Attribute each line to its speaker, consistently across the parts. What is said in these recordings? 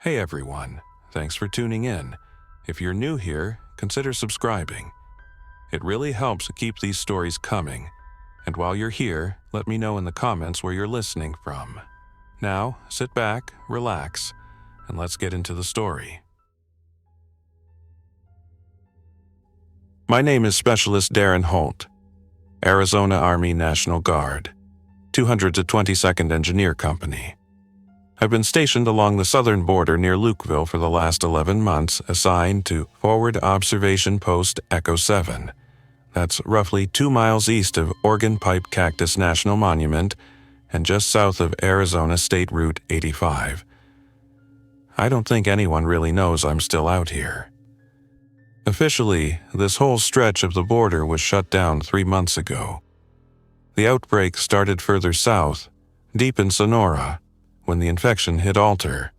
Speaker 1: Hey everyone, thanks for tuning in. If you're new here, consider subscribing. It really helps keep these stories coming. And while you're here, let me know in the comments where you're listening from. Now, sit back, relax, and let's get into the story. My name is Specialist Darren Holt, Arizona Army National Guard, 222nd Engineer Company. I've been stationed along the southern border near Lukeville for the last 11 months, assigned to Forward Observation Post Echo 7. That's roughly 2 miles east of Organ Pipe Cactus National Monument and just south of Arizona State Route 85. I don't think anyone really knows I'm still out here. Officially, this whole stretch of the border was shut down 3 months ago. The outbreak started further south, deep in Sonora, when the infection hit Alter.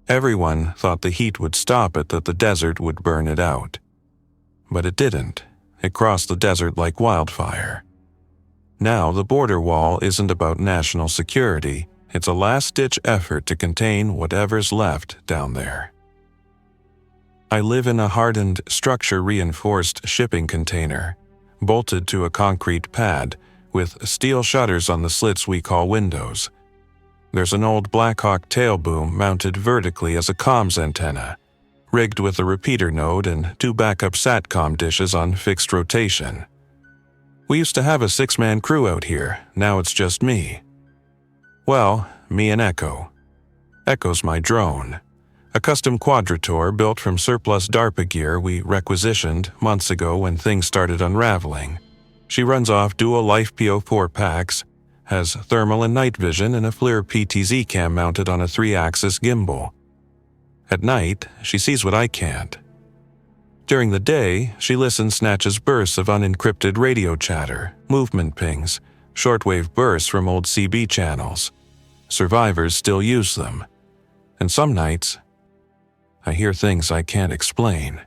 Speaker 1: Everyone thought the heat would stop it, that the desert would burn it out. But it didn't. It crossed the desert like wildfire. Now the border wall isn't about national security, it's a last-ditch effort to contain whatever's left down there. I live in a hardened, structure-reinforced shipping container, bolted to a concrete pad, with steel shutters on the slits we call windows. There's an old Blackhawk tail boom mounted vertically as a comms antenna, rigged with a repeater node and 2 backup SATCOM dishes on fixed rotation. We used to have a 6-man crew out here, now it's just me. Well, me and Echo. Echo's my drone, a custom quadrator built from surplus DARPA gear we requisitioned months ago when things started unraveling. She runs off dual Life PO4 packs, has thermal and night vision, and a FLIR PTZ cam mounted on a 3-axis gimbal. At night, she sees what I can't. During the day, she snatches bursts of unencrypted radio chatter, movement pings, shortwave bursts from old CB channels. Survivors still use them. And some nights, I hear things I can't explain.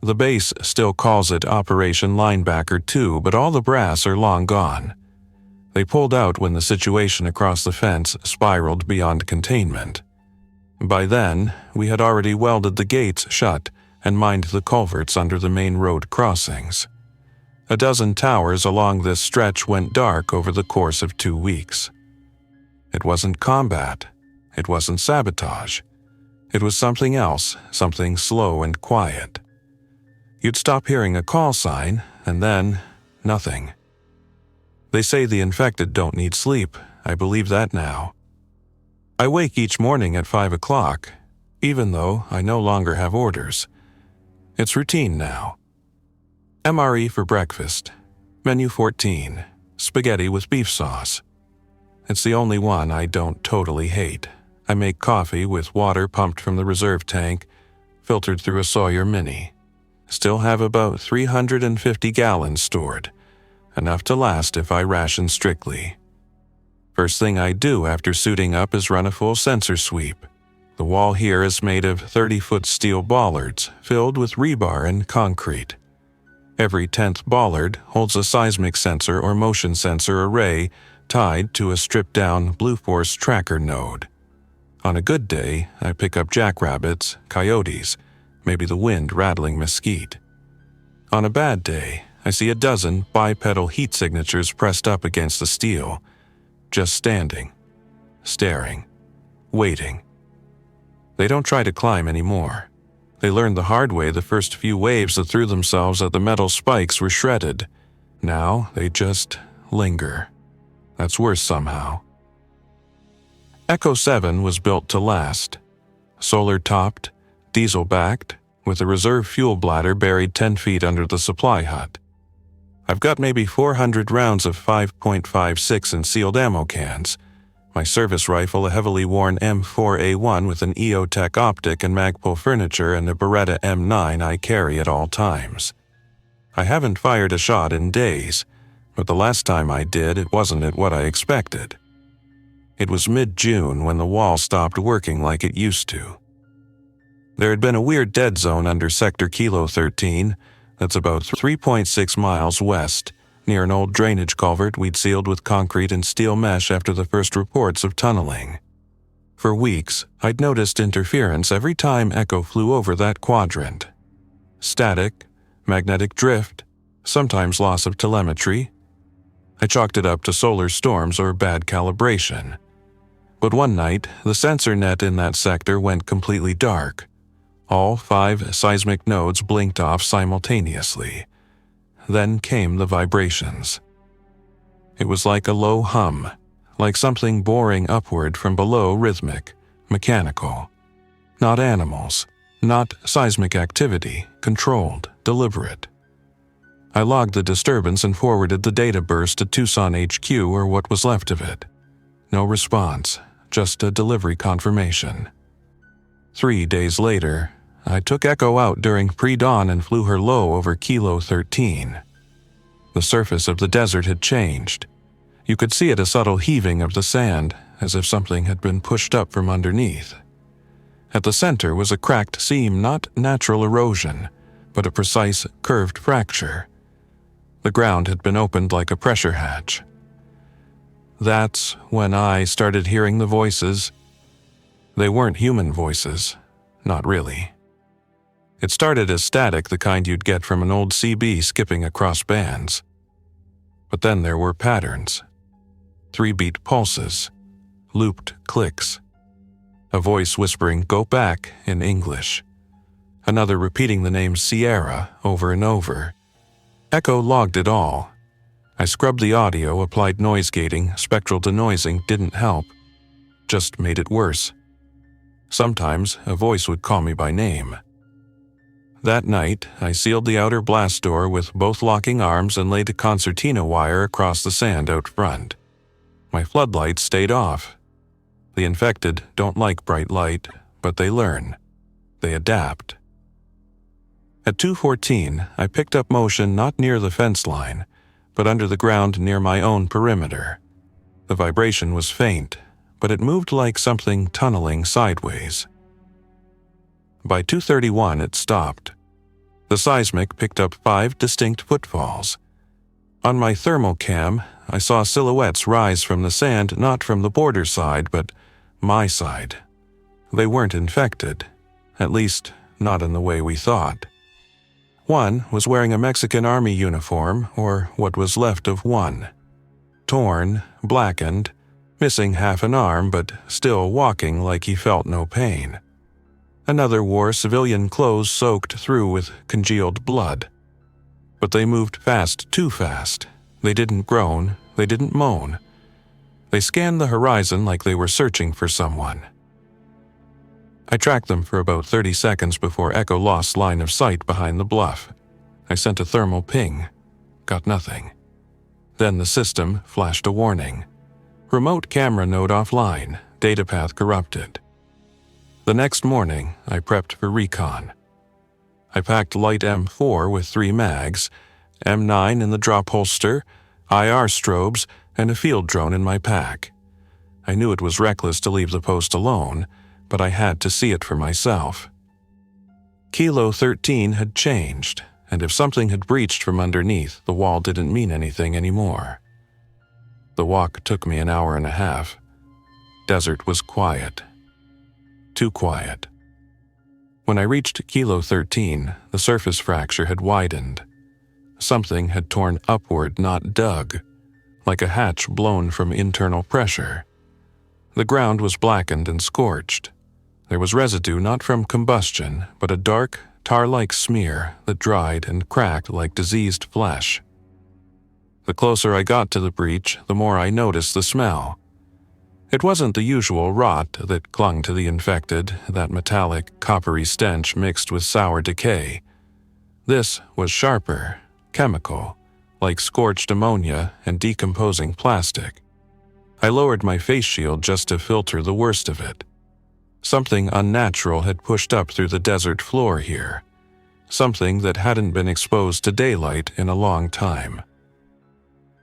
Speaker 1: The base still calls it Operation Linebacker 2, but all the brass are long gone. They pulled out when the situation across the fence spiraled beyond containment. By then, we had already welded the gates shut and mined the culverts under the main road crossings. A dozen towers along this stretch went dark over the course of 2 weeks. It wasn't combat. It wasn't sabotage. It was something else, something slow and quiet. You'd stop hearing a call sign, and then nothing. They say the infected don't need sleep. I believe that now. I wake each morning at 5 o'clock, even though I no longer have orders. It's routine now. MRE for breakfast. Menu 14. Spaghetti with beef sauce. It's the only one I don't totally hate. I make coffee with water pumped from the reserve tank, filtered through a Sawyer Mini. Still have about 350 gallons stored. Enough to last if I ration strictly. First thing I do after suiting up is run a full sensor sweep. The wall here is made of 30-foot steel bollards filled with rebar and concrete. Every 10th bollard holds a seismic sensor or motion sensor array tied to a stripped-down Blue Force tracker node. On a good day, I pick up jackrabbits, coyotes, maybe the wind rattling mesquite. On a bad day, I see a dozen bipedal heat signatures pressed up against the steel, just standing, staring, waiting. They don't try to climb anymore. They learned the hard way the first few waves that threw themselves at the metal spikes were shredded. Now they just linger. That's worse somehow. Echo 7 was built to last. Solar-topped, diesel-backed, with a reserve fuel bladder buried 10 feet under the supply hut. I've got maybe 400 rounds of 5.56 in sealed ammo cans. My service rifle, a heavily worn M4A1 with an EOTech optic and Magpul furniture, and a Beretta M9 I carry at all times. I haven't fired a shot in days, but the last time I did, it wasn't at what I expected. It was mid-June when the wall stopped working like it used to. There had been a weird dead zone under Sector Kilo 13, that's about 3.6 miles west, near an old drainage culvert we'd sealed with concrete and steel mesh after the first reports of tunneling. For weeks, I'd noticed interference every time Echo flew over that quadrant. Static, magnetic drift, sometimes loss of telemetry. I chalked it up to solar storms or bad calibration. But one night, the sensor net in that sector went completely dark. All 5 seismic nodes blinked off simultaneously. Then came the vibrations. It was like a low hum, like something boring upward from below, rhythmic, mechanical. Not animals, not seismic activity, controlled, deliberate. I logged the disturbance and forwarded the data burst to Tucson HQ or what was left of it. No response, just a delivery confirmation. 3 days later, I took Echo out during pre-dawn and flew her low over Kilo 13. The surface of the desert had changed. You could see it a subtle heaving of the sand, as if something had been pushed up from underneath. At the center was a cracked seam, not natural erosion, but a precise, curved fracture. The ground had been opened like a pressure hatch. That's when I started hearing the voices. They weren't human voices, not really. It started as static, the kind you'd get from an old CB skipping across bands. But then there were patterns. 3-beat pulses, looped clicks. A voice whispering, "Go back," in English. Another repeating the name Sierra over and over. Echo logged it all. I scrubbed the audio, applied noise gating, spectral denoising, didn't help. Just made it worse. Sometimes a voice would call me by name. That night, I sealed the outer blast door with both locking arms and laid a concertina wire across the sand out front. My floodlights stayed off. The infected don't like bright light, but they learn. They adapt. At 2:14, I picked up motion not near the fence line, but under the ground near my own perimeter. The vibration was faint, but it moved like something tunneling sideways. By 2:31, it stopped. The seismic picked up 5 distinct footfalls. On my thermal cam, I saw silhouettes rise from the sand, not from the border side, but my side. They weren't infected, at least not in the way we thought. One was wearing a Mexican army uniform, or what was left of one. Torn, blackened, missing half an arm, but still walking like he felt no pain. Another wore civilian clothes soaked through with congealed blood. But they moved fast, too fast. They didn't groan, they didn't moan. They scanned the horizon like they were searching for someone. I tracked them for about 30 seconds before Echo lost line of sight behind the bluff. I sent a thermal ping. Got nothing. Then the system flashed a warning. Remote camera node offline, data path corrupted. The next morning, I prepped for recon. I packed light M4 with 3 mags, M9 in the drop holster, IR strobes, and a field drone in my pack. I knew it was reckless to leave the post alone, but I had to see it for myself. Kilo 13 had changed, and if something had breached from underneath, the wall didn't mean anything anymore. The walk took me an hour and a half. Desert was quiet. Too quiet. When I reached Kilo 13, the surface fracture had widened. Something had torn upward, not dug, like a hatch blown from internal pressure. The ground was blackened and scorched. There was residue not from combustion, but a dark, tar-like smear that dried and cracked like diseased flesh. The closer I got to the breach, the more I noticed the smell. It wasn't the usual rot that clung to the infected, that metallic, coppery stench mixed with sour decay. This was sharper, chemical, like scorched ammonia and decomposing plastic. I lowered my face shield just to filter the worst of it. Something unnatural had pushed up through the desert floor here. Something that hadn't been exposed to daylight in a long time.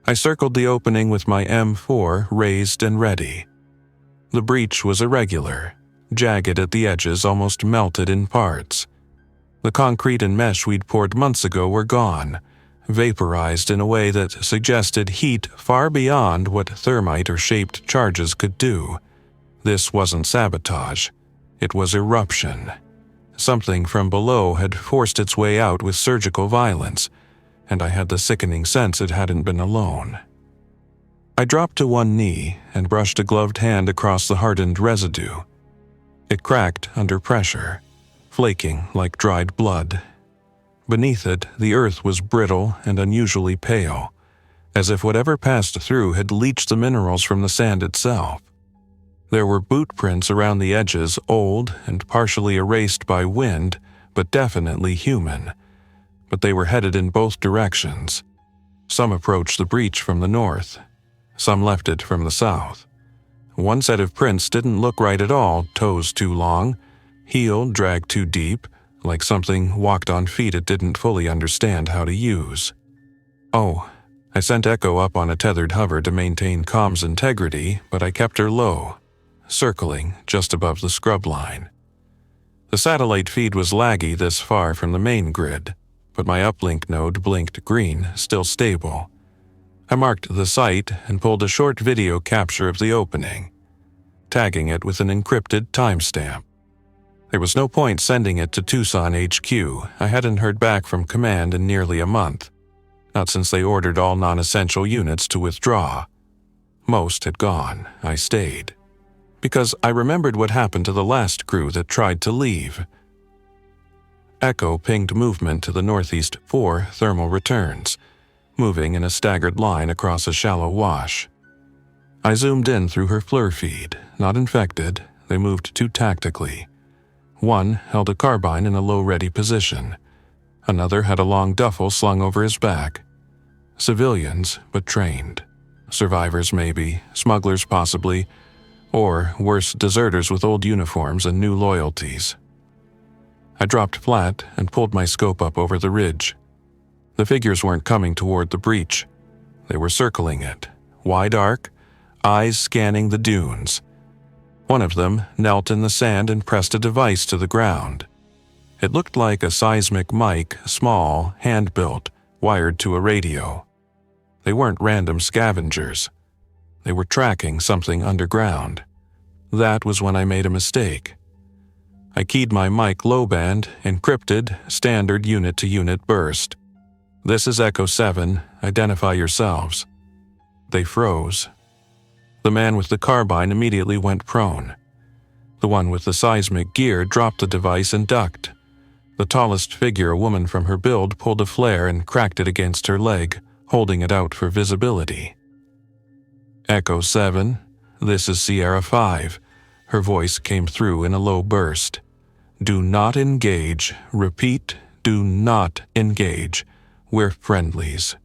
Speaker 1: I circled the opening with my M4 raised and ready. The breach was irregular, jagged at the edges, almost melted in parts. The concrete and mesh we'd poured months ago were gone, vaporized in a way that suggested heat far beyond what thermite or shaped charges could do. This wasn't sabotage. It was eruption. Something from below had forced its way out with surgical violence, and I had the sickening sense it hadn't been alone. I dropped to one knee and brushed a gloved hand across the hardened residue. It cracked under pressure, flaking like dried blood. Beneath it, the earth was brittle and unusually pale, as if whatever passed through had leached the minerals from the sand itself. There were boot prints around the edges, old and partially erased by wind, but definitely human. But they were headed in both directions. Some approached the breach from the north. Some left it from the south. One set of prints didn't look right at all, toes too long, heel dragged too deep, like something walked on feet it didn't fully understand how to use. Oh, I sent Echo up on a tethered hover to maintain comms integrity, but I kept her low, circling just above the scrub line. The satellite feed was laggy this far from the main grid, but my uplink node blinked green, still stable. I marked the site and pulled a short video capture of the opening, tagging it with an encrypted timestamp. There was no point sending it to Tucson HQ. I hadn't heard back from command in nearly a month, not since they ordered all non-essential units to withdraw. Most had gone. I stayed, because I remembered what happened to the last crew that tried to leave. Echo pinged movement to the northeast 4 thermal returns, moving in a staggered line across a shallow wash. I zoomed in through her FLIR feed. Not infected, they moved too tactically. One held a carbine in a low-ready position. Another had a long duffel slung over his back. Civilians, but trained. Survivors maybe, smugglers possibly, or worse, deserters with old uniforms and new loyalties. I dropped flat and pulled my scope up over the ridge. The figures weren't coming toward the breach. They were circling it, wide arc, eyes scanning the dunes. One of them knelt in the sand and pressed a device to the ground. It looked like a seismic mic, small, hand-built, wired to a radio. They weren't random scavengers. They were tracking something underground. That was when I made a mistake. I keyed my mic low-band, encrypted, standard unit-to-unit burst. "This is Echo 7. Identify yourselves." They froze. The man with the carbine immediately went prone. The one with the seismic gear dropped the device and ducked. The tallest figure, a woman from her build, pulled a flare and cracked it against her leg, holding it out for visibility. "Echo 7, this is Sierra 5. Her voice came through in a low burst. "Do not engage. Repeat, do not engage. We're friendlies."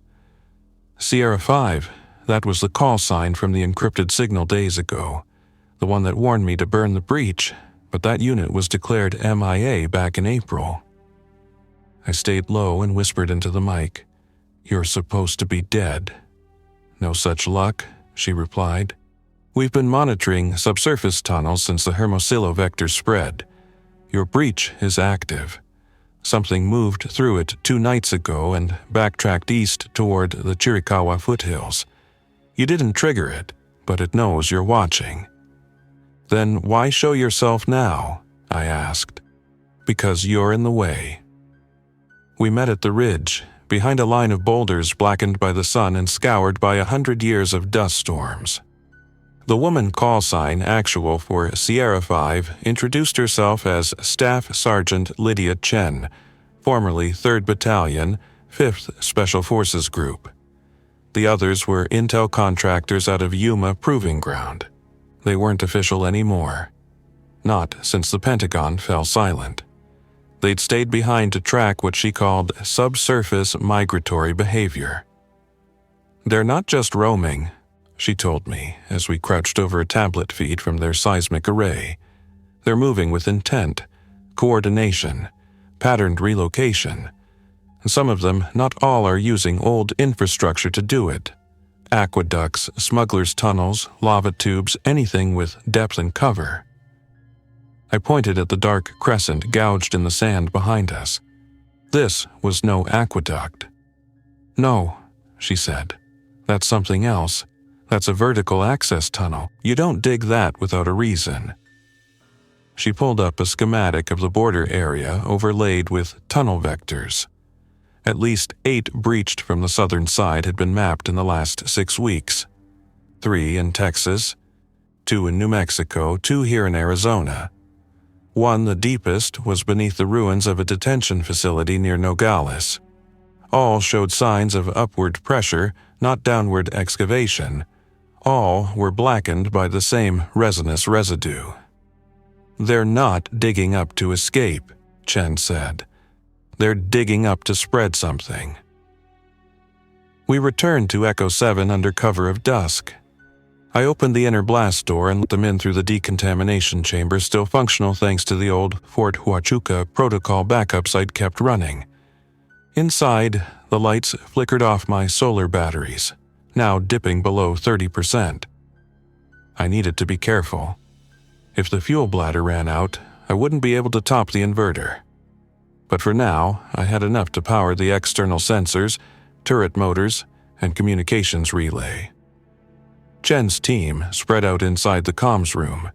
Speaker 1: Sierra 5, that was the call sign from the encrypted signal days ago, the one that warned me to burn the breach, but that unit was declared MIA back in April. I stayed low and whispered into the mic, "You're supposed to be dead." "No such luck," she replied. "We've been monitoring subsurface tunnels since the Hermosillo vector spread. Your breach is active. Something moved through it 2 nights ago and backtracked east toward the Chiricahua foothills. You didn't trigger it, but it knows you're watching." "Then why show yourself now?" I asked. "Because you're in the way." We met at the ridge, behind a line of boulders blackened by the sun and scoured by 100 years of dust storms. The woman call sign actual for Sierra 5 introduced herself as Staff Sergeant Lydia Chen, formerly 3rd Battalion, 5th Special Forces Group. The others were intel contractors out of Yuma Proving Ground. They weren't official anymore. Not since the Pentagon fell silent. They'd stayed behind to track what she called subsurface migratory behavior. "They're not just roaming," she told me as we crouched over a tablet feed from their seismic array. "They're moving with intent, coordination, patterned relocation. Some of them, not all, are using old infrastructure to do it. Aqueducts, smugglers' tunnels, lava tubes, anything with depth and cover." I pointed at the dark crescent gouged in the sand behind us. This was no aqueduct. "No," she said. "That's something else. That's a vertical access tunnel. You don't dig that without a reason." She pulled up a schematic of the border area overlaid with tunnel vectors. At least 8 breached from the southern side had been mapped in the last 6 weeks. 3 in Texas, 2 in New Mexico, 2 here in Arizona. One, the deepest, was beneath the ruins of a detention facility near Nogales. All showed signs of upward pressure, not downward excavation. All were blackened by the same resinous residue. "They're not digging up to escape," Chen said. "They're digging up to spread something." We returned to Echo 7 under cover of dusk. I opened the inner blast door and let them in through the decontamination chamber, still functional thanks to the old Fort Huachuca protocol backups I'd kept running. Inside, the lights flickered off my solar batteries, now dipping below 30%. I needed to be careful. If the fuel bladder ran out, I wouldn't be able to top the inverter. But for now, I had enough to power the external sensors, turret motors, and communications relay. Chen's team spread out inside the comms room.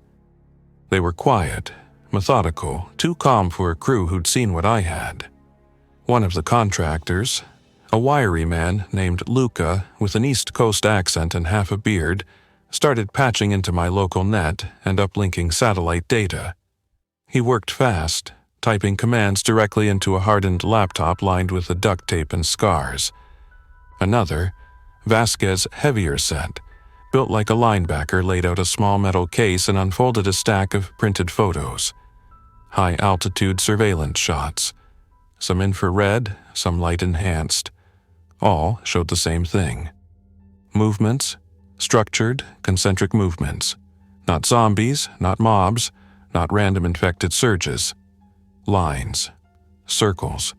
Speaker 1: They were quiet, methodical, too calm for a crew who'd seen what I had. One of the contractors, a wiry man named Luca with an East Coast accent and half a beard, started patching into my local net and uplinking satellite data. He worked fast, typing commands directly into a hardened laptop lined with the duct tape and scars. Another, Vasquez heavier set, built like a linebacker, laid out a small metal case and unfolded a stack of printed photos. High-altitude surveillance shots. Some infrared, some light-enhanced. All showed the same thing. Movements, structured, concentric movements. Not zombies, not mobs, not random infected surges. Lines, circles,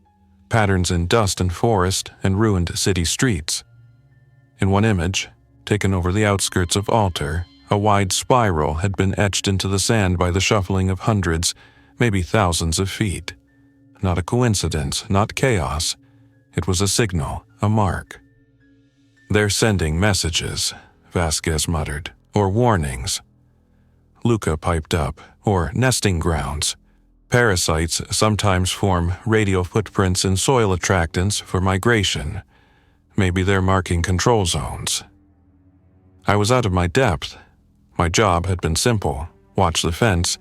Speaker 1: patterns in dust and forest and ruined city streets. In one image, taken over the outskirts of Alter, a wide spiral had been etched into the sand by the shuffling of hundreds, maybe thousands of feet. Not a coincidence, not chaos. It was a signal, a mark. "They're sending messages," Vasquez muttered, "or warnings." Luca piped up, "or nesting grounds. Parasites sometimes form radial footprints in soil attractants for migration. Maybe they're marking control zones." I was out of my depth. My job had been simple: watch the fence,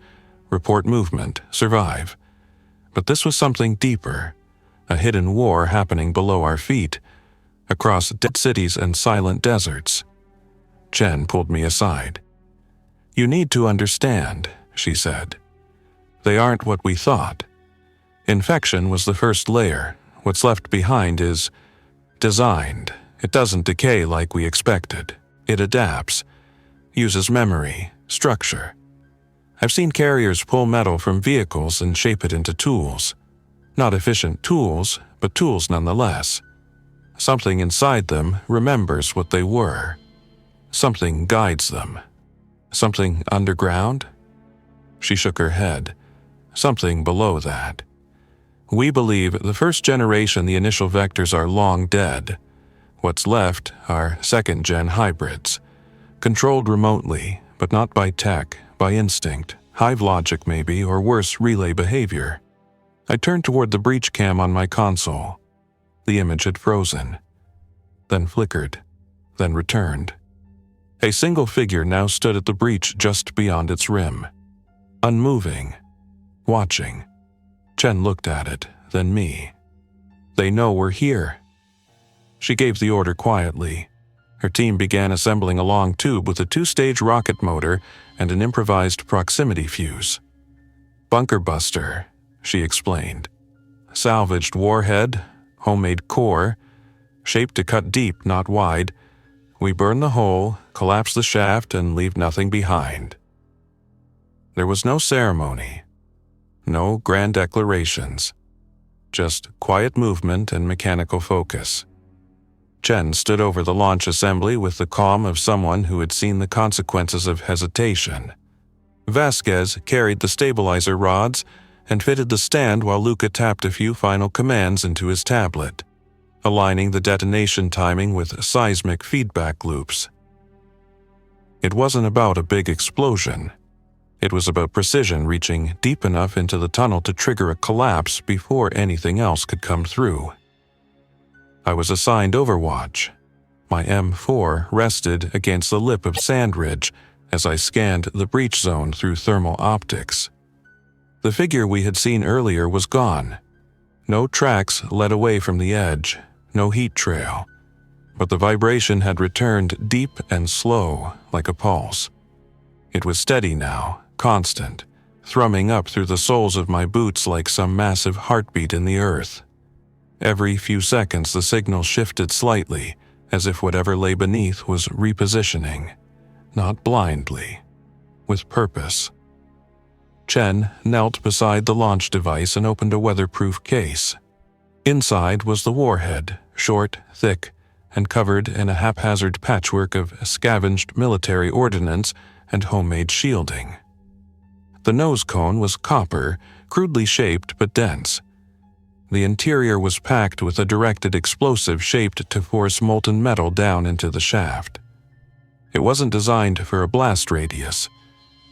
Speaker 1: report movement, survive. But this was something deeper, a hidden war happening below our feet, across dead cities and silent deserts. Chen pulled me aside. "You need to understand," she said. "They aren't what we thought. Infection was the first layer. What's left behind is designed. It doesn't decay like we expected. It adapts, uses memory, structure. I've seen carriers pull metal from vehicles and shape it into tools. Not efficient tools, but tools nonetheless. Something inside them remembers what they were. Something guides them. Something underground?" She shook her head. "Something below that. We believe the first generation, the initial vectors, are long dead. What's left are second-gen hybrids, controlled remotely, but not by tech, by instinct, hive logic maybe, or worse, relay behavior." I turned toward the breach cam on my console. The image had frozen, then flickered, then returned. A single figure now stood at the breach just beyond its rim, unmoving, watching. Chen looked at it, then me. "They know we're here." She gave the order quietly. Her team began assembling a long tube with a 2-stage rocket motor and an improvised proximity fuse. "Bunker buster," she explained. "Salvaged warhead, homemade core, shaped to cut deep, not wide. We burn the hole, collapse the shaft, and leave nothing behind." There was no ceremony, no grand declarations, just quiet movement and mechanical focus. Chen stood over the launch assembly with the calm of someone who had seen the consequences of hesitation. Vasquez carried the stabilizer rods and fitted the stand while Luca tapped a few final commands into his tablet, aligning the detonation timing with seismic feedback loops. It wasn't about a big explosion. It was about precision reaching deep enough into the tunnel to trigger a collapse before anything else could come through. I was assigned overwatch. My M4 rested against the lip of sand ridge as I scanned the breach zone through thermal optics. The figure we had seen earlier was gone. No tracks led away from the edge, no heat trail, but the vibration had returned deep and slow like a pulse. It was steady now, constant, thrumming up through the soles of my boots like some massive heartbeat in the earth. Every few seconds the signal shifted slightly, as if whatever lay beneath was repositioning, not blindly, with purpose. Chen knelt beside the launch device and opened a weatherproof case. Inside was the warhead, short, thick, and covered in a haphazard patchwork of scavenged military ordnance and homemade shielding. The nose cone was copper, crudely shaped but dense. The interior was packed with a directed explosive shaped to force molten metal down into the shaft. It wasn't designed for a blast radius.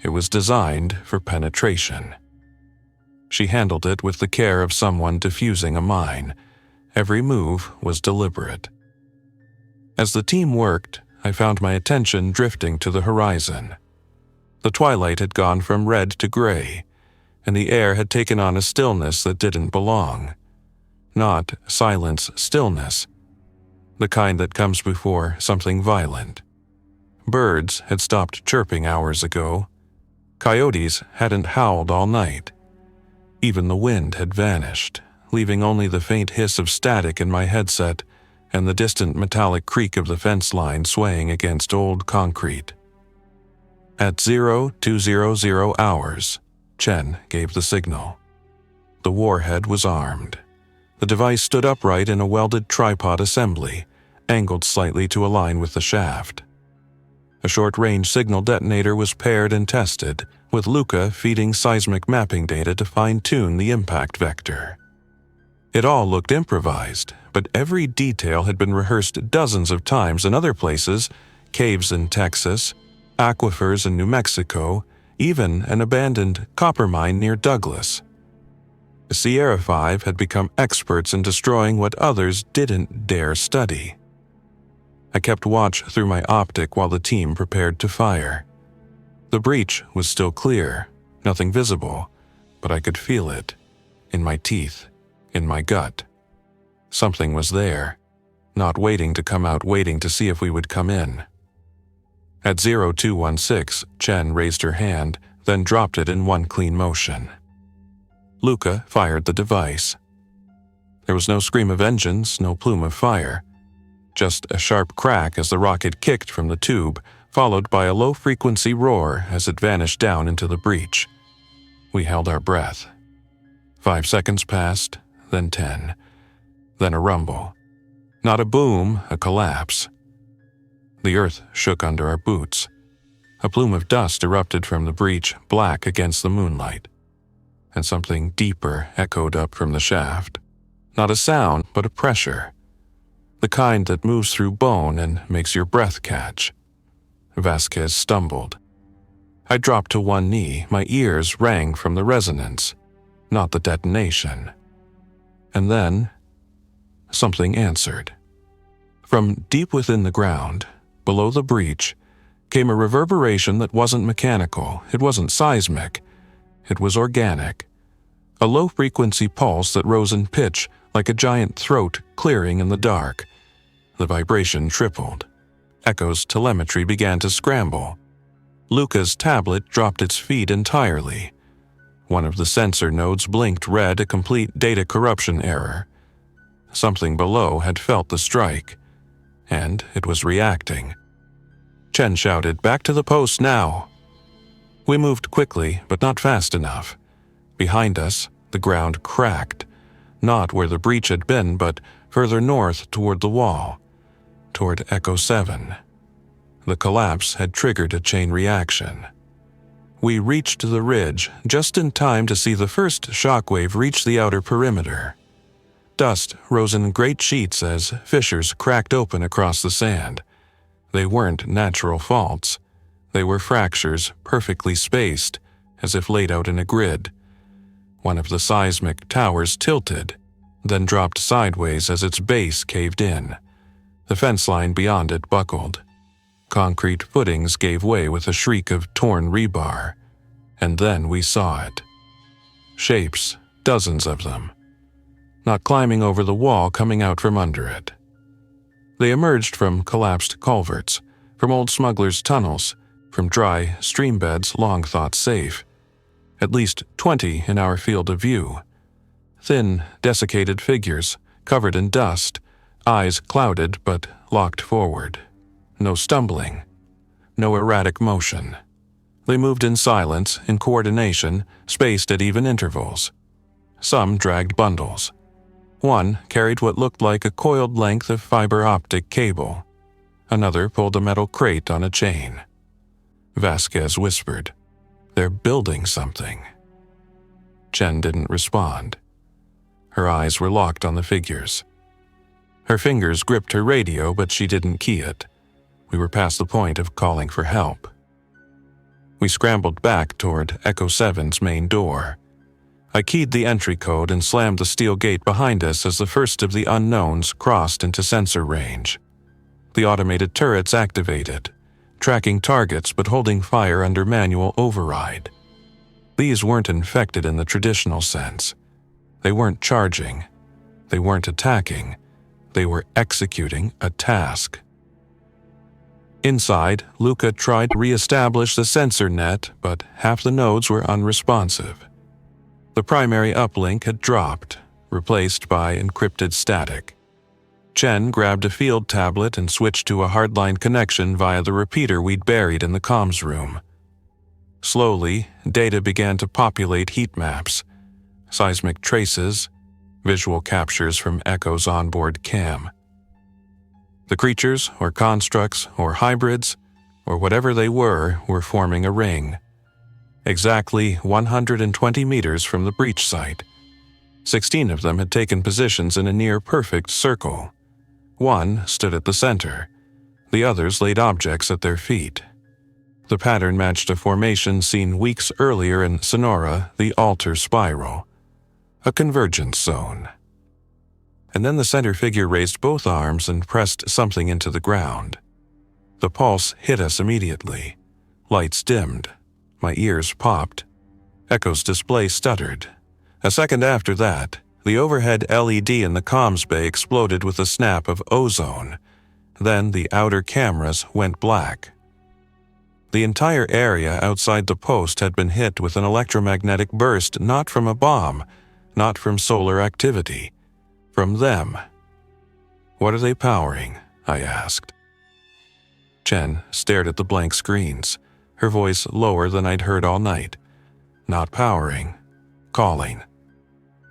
Speaker 1: It was designed for penetration. She handled it with the care of someone defusing a mine. Every move was deliberate. As the team worked, I found my attention drifting to the horizon. The twilight had gone from red to gray, and the air had taken on a stillness that didn't belong. Not silence stillness, the kind that comes before something violent. Birds had stopped chirping hours ago. Coyotes hadn't howled all night. Even the wind had vanished, leaving only the faint hiss of static in my headset and the distant metallic creak of the fence line swaying against old concrete. At 0200 hours, Chen gave the signal. The warhead was armed. The device stood upright in a welded tripod assembly, angled slightly to align with the shaft. A short-range signal detonator was paired and tested, with Luca feeding seismic mapping data to fine-tune the impact vector. It all looked improvised, but every detail had been rehearsed dozens of times in other places, caves in Texas, aquifers in New Mexico, even an abandoned copper mine near Douglas. The Sierra Five had become experts in destroying what others didn't dare study. I kept watch through my optic while the team prepared to fire. The breach was still clear, nothing visible, but I could feel it, in my teeth, in my gut. Something was there, not waiting to come out, waiting to see if we would come in. At 0216, Chen raised her hand, then dropped it in one clean motion. Luca fired the device. There was no scream of engines, no plume of fire. Just a sharp crack as the rocket kicked from the tube, followed by a low-frequency roar as it vanished down into the breach. We held our breath. 5 seconds passed, then 10. Then a rumble. Not a boom, a collapse. The earth shook under our boots. A plume of dust erupted from the breach, black against the moonlight. And something deeper echoed up from the shaft. Not a sound, but a pressure. The kind that moves through bone and makes your breath catch. Vasquez stumbled. I dropped to one knee, my ears rang from the resonance, not the detonation. And then, something answered. From deep within the ground, below the breach, came a reverberation that wasn't mechanical, it wasn't seismic, it was organic. A low-frequency pulse that rose in pitch like a giant throat clearing in the dark. The vibration tripled. Echo's telemetry began to scramble. Luca's tablet dropped its feed entirely. One of the sensor nodes blinked red, a complete data corruption error. Something below had felt the strike, and it was reacting. Chen shouted, "Back to the post now!" We moved quickly, but not fast enough. Behind us, the ground cracked, not where the breach had been, but further north toward the wall, toward Echo 7. The collapse had triggered a chain reaction. We reached the ridge just in time to see the first shockwave reach the outer perimeter. Dust rose in great sheets as fissures cracked open across the sand. They weren't natural faults. They were fractures, perfectly spaced, as if laid out in a grid. One of the seismic towers tilted, then dropped sideways as its base caved in. The fence line beyond it buckled. Concrete footings gave way with a shriek of torn rebar. And then we saw it. Shapes, dozens of them. Not climbing over the wall, coming out from under it. They emerged from collapsed culverts, from old smugglers' tunnels, from dry stream beds long thought safe. At least 20 in our field of view. Thin, desiccated figures, covered in dust, eyes clouded but locked forward. No stumbling. No erratic motion. They moved in silence, in coordination, spaced at even intervals. Some dragged bundles. One carried what looked like a coiled length of fiber optic cable. Another pulled a metal crate on a chain. Vasquez whispered, "They're building something." Chen didn't respond. Her eyes were locked on the figures. Her fingers gripped her radio, but she didn't key it. We were past the point of calling for help. We scrambled back toward Echo 7's main door. I keyed the entry code and slammed the steel gate behind us as the first of the unknowns crossed into sensor range. The automated turrets activated, tracking targets but holding fire under manual override. These weren't infected in the traditional sense. They weren't charging. They weren't attacking. They were executing a task. Inside, Luca tried to re-establish the sensor net, but half the nodes were unresponsive. The primary uplink had dropped, replaced by encrypted static. Chen grabbed a field tablet and switched to a hardline connection via the repeater we'd buried in the comms room. Slowly, data began to populate heat maps, seismic traces, visual captures from Echo's onboard cam. The creatures, or constructs, or hybrids, or whatever they were forming a ring. Exactly 120 meters from the breach site. 16 of them had taken positions in a near-perfect circle. One stood at the center. The others laid objects at their feet. The pattern matched a formation seen weeks earlier in Sonora, the Alter Spiral. A convergence zone. And then the center figure raised both arms and pressed something into the ground. The pulse hit us immediately. Lights dimmed. My ears popped. Echo's display stuttered. A second after that, the overhead LED in the comms bay exploded with a snap of ozone. Then the outer cameras went black. The entire area outside the post had been hit with an electromagnetic burst, not from a bomb, not from solar activity. From them. "What are they powering?" I asked. Chen stared at the blank screens, her voice lower than I'd heard all night. "Not powering. Calling."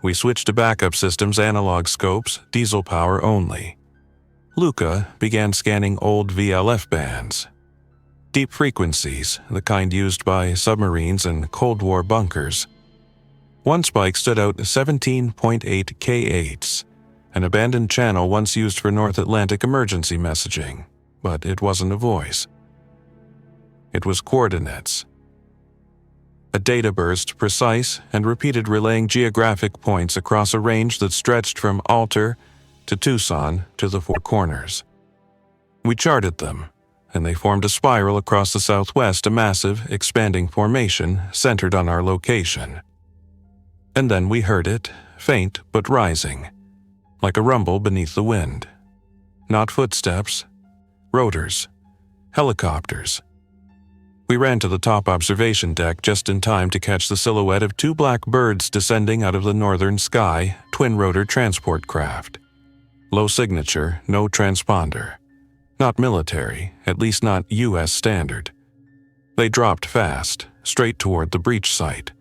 Speaker 1: We switched to backup systems, analog scopes, diesel power only. Luca began scanning old VLF bands. Deep frequencies, the kind used by submarines and Cold War bunkers. One spike stood out 17.8 K8s, an abandoned channel once used for North Atlantic emergency messaging, but it wasn't a voice. It was coordinates. A data burst, precise and repeated, relaying geographic points across a range that stretched from Alter to Tucson to the Four Corners. We charted them, and they formed a spiral across the southwest, a massive, expanding formation centered on our location. And then we heard it, faint but rising, like a rumble beneath the wind. Not footsteps, rotors, helicopters. We ran to the top observation deck just in time to catch the silhouette of two black birds descending out of the northern sky, twin-rotor transport craft. Low signature, no transponder. Not military, at least not U.S. standard. They dropped fast, straight toward the breach site.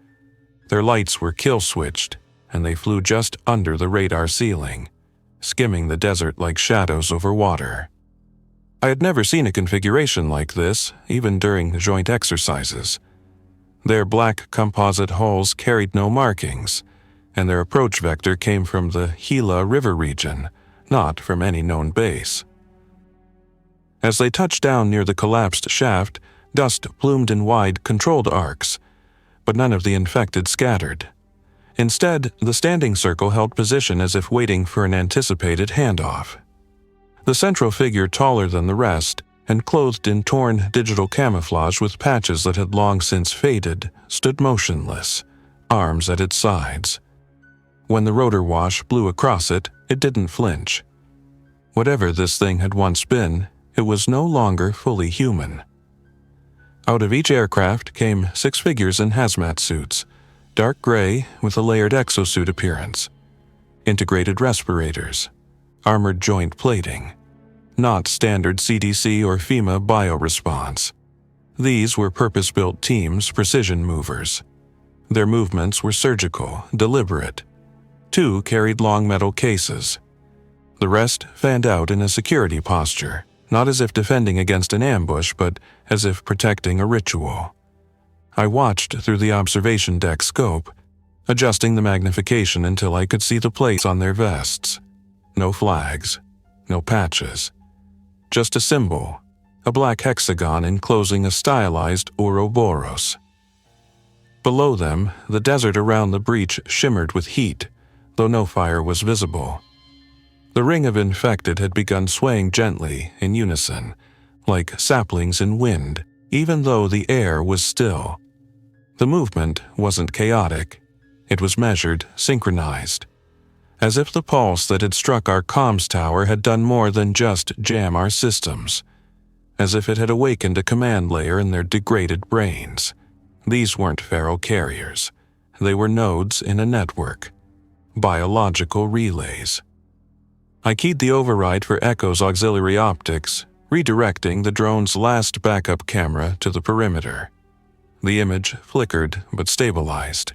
Speaker 1: Their lights were kill-switched, and they flew just under the radar ceiling, skimming the desert like shadows over water. I had never seen a configuration like this, even during joint exercises. Their black composite hulls carried no markings, and their approach vector came from the Gila River region, not from any known base. As they touched down near the collapsed shaft, Dust plumed in wide, controlled arcs, but none of the infected scattered. Instead, the standing circle held position as if waiting for an anticipated handoff. The central figure, taller than the rest, and clothed in torn digital camouflage with patches that had long since faded, stood motionless, arms at its sides. When the rotor wash blew across it, it didn't flinch. Whatever this thing had once been, it was no longer fully human. Out of each aircraft came 6 figures in hazmat suits, dark gray with a layered exosuit appearance, integrated respirators, armored joint plating, not standard CDC or FEMA bioresponse. These were purpose-built teams, precision movers. Their movements were surgical, deliberate. 2 carried long metal cases. The rest fanned out in a security posture, not as if defending against an ambush, but as if protecting a ritual. I watched through the observation deck scope, adjusting the magnification until I could see the plates on their vests. No flags, no patches. Just a symbol, a black hexagon enclosing a stylized Ouroboros. Below them, the desert around the breach shimmered with heat, though no fire was visible. The ring of infected had begun swaying gently, in unison, like saplings in wind, even though the air was still. The movement wasn't chaotic. It was measured, synchronized. As if the pulse that had struck our comms tower had done more than just jam our systems. As if it had awakened a command layer in their degraded brains. These weren't feral carriers. They were nodes in a network. Biological relays. I keyed the override for Echo's auxiliary optics, redirecting the drone's last backup camera to the perimeter. The image flickered but stabilized.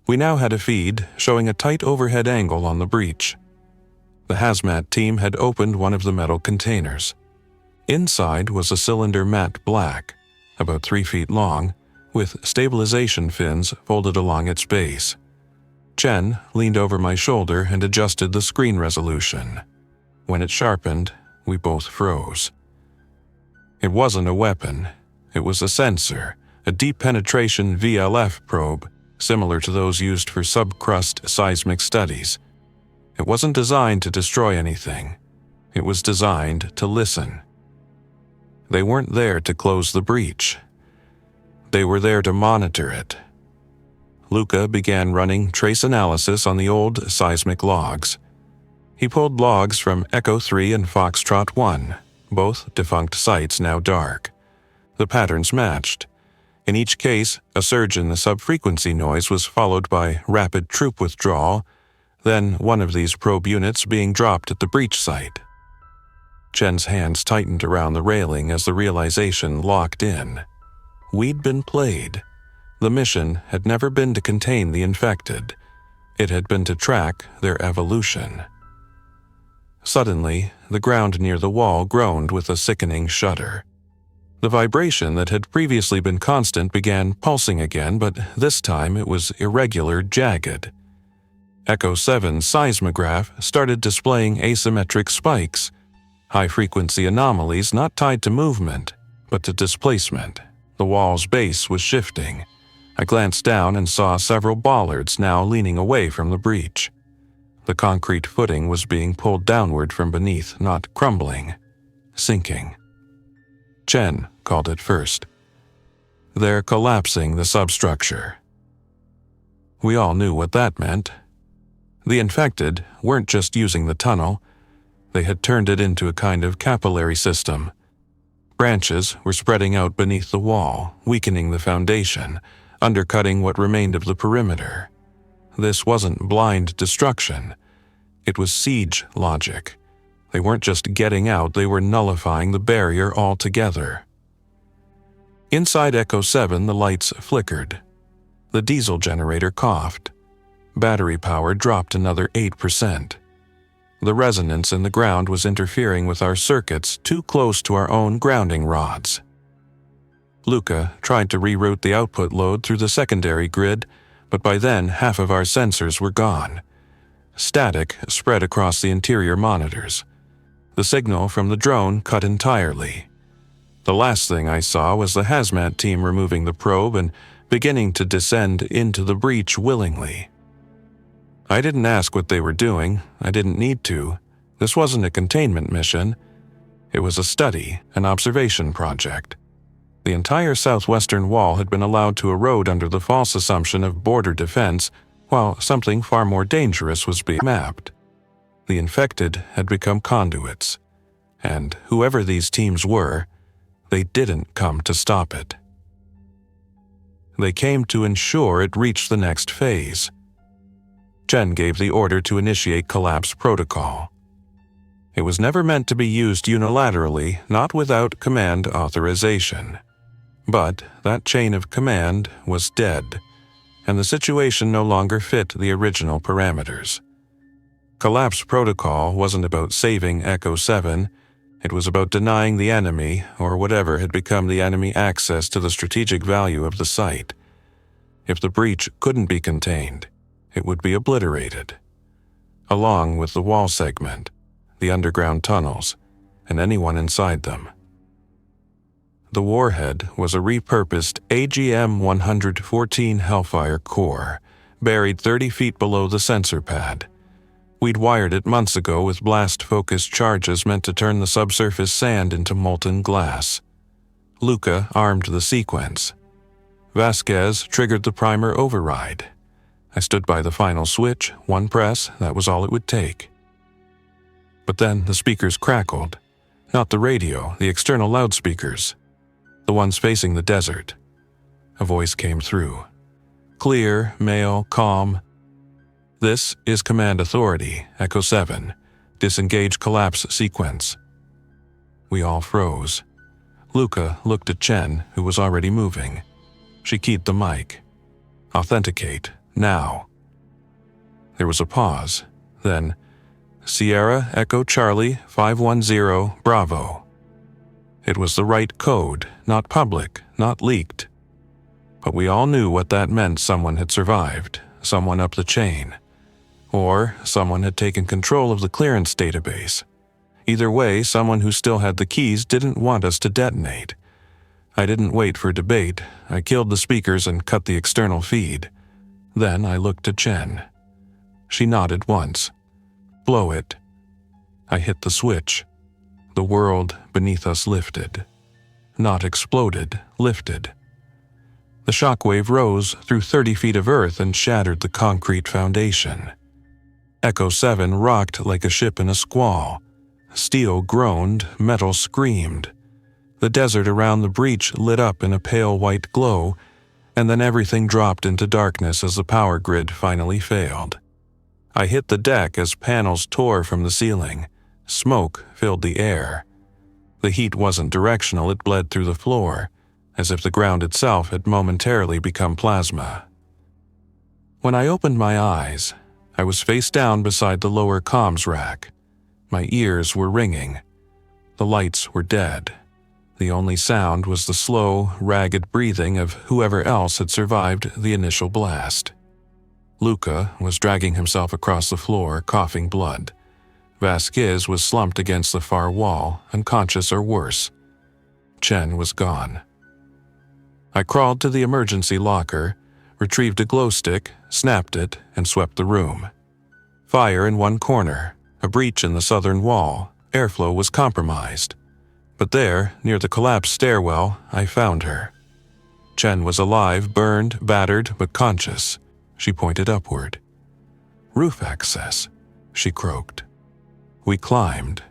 Speaker 1: We now had a feed showing a tight overhead angle on the breach. The hazmat team had opened one of the metal containers. Inside was a cylinder matte black, about 3 feet long, with stabilization fins folded along its base. Chen leaned over my shoulder and adjusted the screen resolution. When it sharpened, we both froze. It wasn't a weapon. It was a sensor, a deep-penetration VLF probe, similar to those used for subcrust seismic studies. It wasn't designed to destroy anything. It was designed to listen. They weren't there to close the breach. They were there to monitor it. Luca began running trace analysis on the old seismic logs. He pulled logs from Echo 3 and Foxtrot 1, both defunct sites now dark. The patterns matched. In each case, a surge in the subfrequency noise was followed by rapid troop withdrawal, then one of these probe units being dropped at the breach site. Chen's hands tightened around the railing as the realization locked in. We'd been played. The mission had never been to contain the infected. It had been to track their evolution. Suddenly, the ground near the wall groaned with a sickening shudder. The vibration that had previously been constant began pulsing again, but this time it was irregular, jagged. Echo 7's seismograph started displaying asymmetric spikes, high-frequency anomalies not tied to movement, but to displacement. The wall's base was shifting. I glanced down and saw several bollards now leaning away from the breach. The concrete footing was being pulled downward from beneath, not crumbling, sinking. Chen called it first. They're collapsing the substructure. We all knew what that meant. The infected weren't just using the tunnel. They had turned it into a kind of capillary system. Branches were spreading out beneath the wall, weakening the foundation, undercutting what remained of the perimeter. This wasn't blind destruction. It was siege logic. They weren't just getting out, they were nullifying the barrier altogether. Inside Echo 7, the lights flickered. The diesel generator coughed. Battery power dropped another 8%. The resonance in the ground was interfering with our circuits too close to our own grounding rods. Luca tried to reroute the output load through the secondary grid, but by then half of our sensors were gone. Static spread across the interior monitors. The signal from the drone cut entirely. The last thing I saw was the hazmat team removing the probe and beginning to descend into the breach willingly. I didn't ask what they were doing. I didn't need to. This wasn't a containment mission. It was a study, an observation project. The entire southwestern wall had been allowed to erode under the false assumption of border defense, while something far more dangerous was being mapped. The infected had become conduits, and whoever these teams were, they didn't come to stop it. They came to ensure it reached the next phase. Chen gave the order to initiate collapse protocol. It was never meant to be used unilaterally, not without command authorization. But that chain of command was dead, and the situation no longer fit the original parameters. Collapse protocol wasn't about saving Echo 7, it was about denying the enemy, or whatever had become the enemy, access to the strategic value of the site. If the breach couldn't be contained, it would be obliterated, along with the wall segment, the underground tunnels, and anyone inside them. The warhead was a repurposed AGM-114 Hellfire core, buried 30 feet below the sensor pad. We'd wired it months ago with blast-focused charges meant to turn the subsurface sand into molten glass. Luca armed the sequence. Vasquez triggered the primer override. I stood by the final switch, one press, that was all it would take. But then the speakers crackled. Not the radio, the external loudspeakers. The ones facing the desert. A voice came through. Clear, male, calm. This is Command Authority, Echo 7. Disengage collapse sequence. We all froze. Luca looked at Chen, who was already moving. She keyed the mic. Authenticate, now. There was a pause. Then, Sierra Echo Charlie 510 Bravo. It was the right code, not public, not leaked. But we all knew what that meant. Someone had survived, someone up the chain. Or someone had taken control of the clearance database. Either way, someone who still had the keys didn't want us to detonate. I didn't wait for debate. I killed the speakers and cut the external feed. Then I looked at Chen. She nodded once. Blow it. I hit the switch. The world beneath us lifted. Not exploded, lifted. The shockwave rose through 30 feet of earth and shattered the concrete foundation. Echo 7 rocked like a ship in a squall. Steel groaned, metal screamed. The desert around the breach lit up in a pale white glow, and then everything dropped into darkness as the power grid finally failed. I hit the deck as panels tore from the ceiling. Smoke filled the air. The heat wasn't directional, it bled through the floor, as if the ground itself had momentarily become plasma. When I opened my eyes, I was face down beside the lower comms rack. My ears were ringing. The lights were dead. The only sound was the slow, ragged breathing of whoever else had survived the initial blast. Luca was dragging himself across the floor, coughing blood. Vasquez was slumped against the far wall, unconscious or worse. Chen was gone. I crawled to the emergency locker, retrieved a glow stick, snapped it, and swept the room. Fire in one corner, a breach in the southern wall, airflow was compromised. But there, near the collapsed stairwell, I found her. Chen was alive, burned, battered, but conscious. She pointed upward. Roof access, she croaked. We climbed.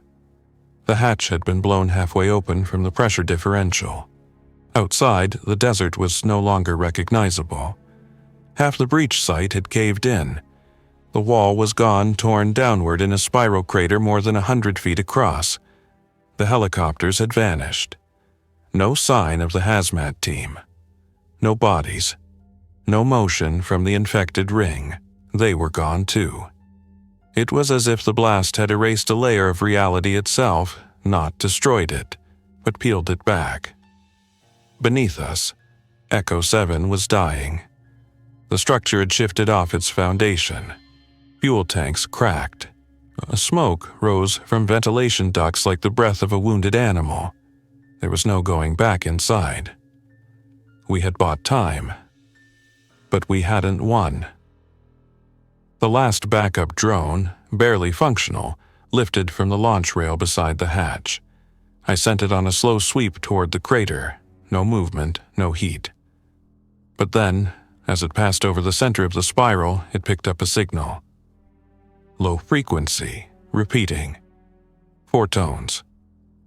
Speaker 1: The hatch had been blown halfway open from the pressure differential. Outside, the desert was no longer recognizable. Half the breach site had caved in. The wall was gone, torn downward in a spiral crater more than 100 feet across. The helicopters had vanished. No sign of the hazmat team. No bodies. No motion from the infected ring. They were gone too. It was as if the blast had erased a layer of reality itself, not destroyed it, but peeled it back. Beneath us, Echo 7 was dying. The structure had shifted off its foundation. Fuel tanks cracked. Smoke rose from ventilation ducts like the breath of a wounded animal. There was no going back inside. We had bought time, but we hadn't won. The last backup drone, barely functional, lifted from the launch rail beside the hatch. I sent it on a slow sweep toward the crater. No movement, no heat. But then, as it passed over the center of the spiral, it picked up a signal. Low frequency, repeating. 4 tones.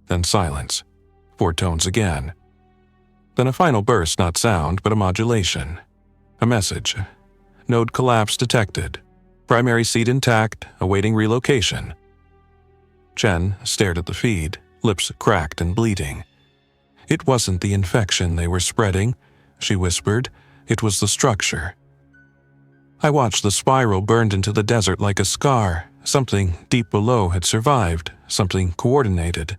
Speaker 1: Then silence. 4 tones again. Then a final burst, not sound, but a modulation. A message. Node collapse detected. Primary seed intact, awaiting relocation. Chen stared at the feed, lips cracked and bleeding. It wasn't the infection they were spreading, she whispered. It was the structure. I watched the spiral burned into the desert like a scar. Something deep below had survived, something coordinated,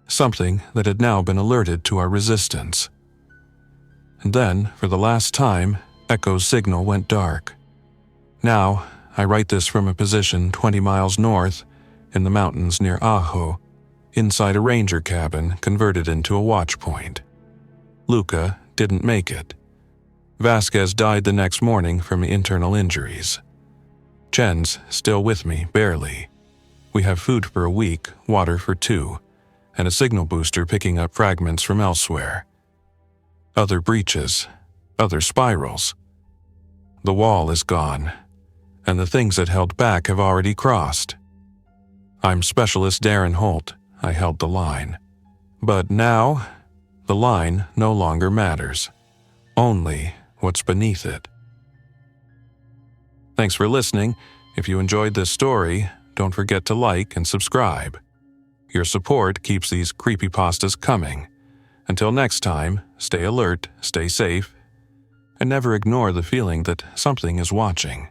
Speaker 1: something that had now been alerted to our resistance. And then, for the last time, Echo's signal went dark. Now, I write this from a position 20 miles north, in the mountains near Ajo, inside a ranger cabin converted into a watch point. Luca didn't make it. Vasquez died the next morning from internal injuries. Chen's still with me, barely. We have food for a week, water for 2, and a signal booster picking up fragments from elsewhere. Other breaches, other spirals. The wall is gone, and the things it held back have already crossed. I'm Specialist Darren Holt. I held the line. But now, the line no longer matters. Only what's beneath it. Thanks for listening. If you enjoyed this story, don't forget to like and subscribe. Your support keeps these creepypastas coming. Until next time, stay alert, stay safe, and never ignore the feeling that something is watching.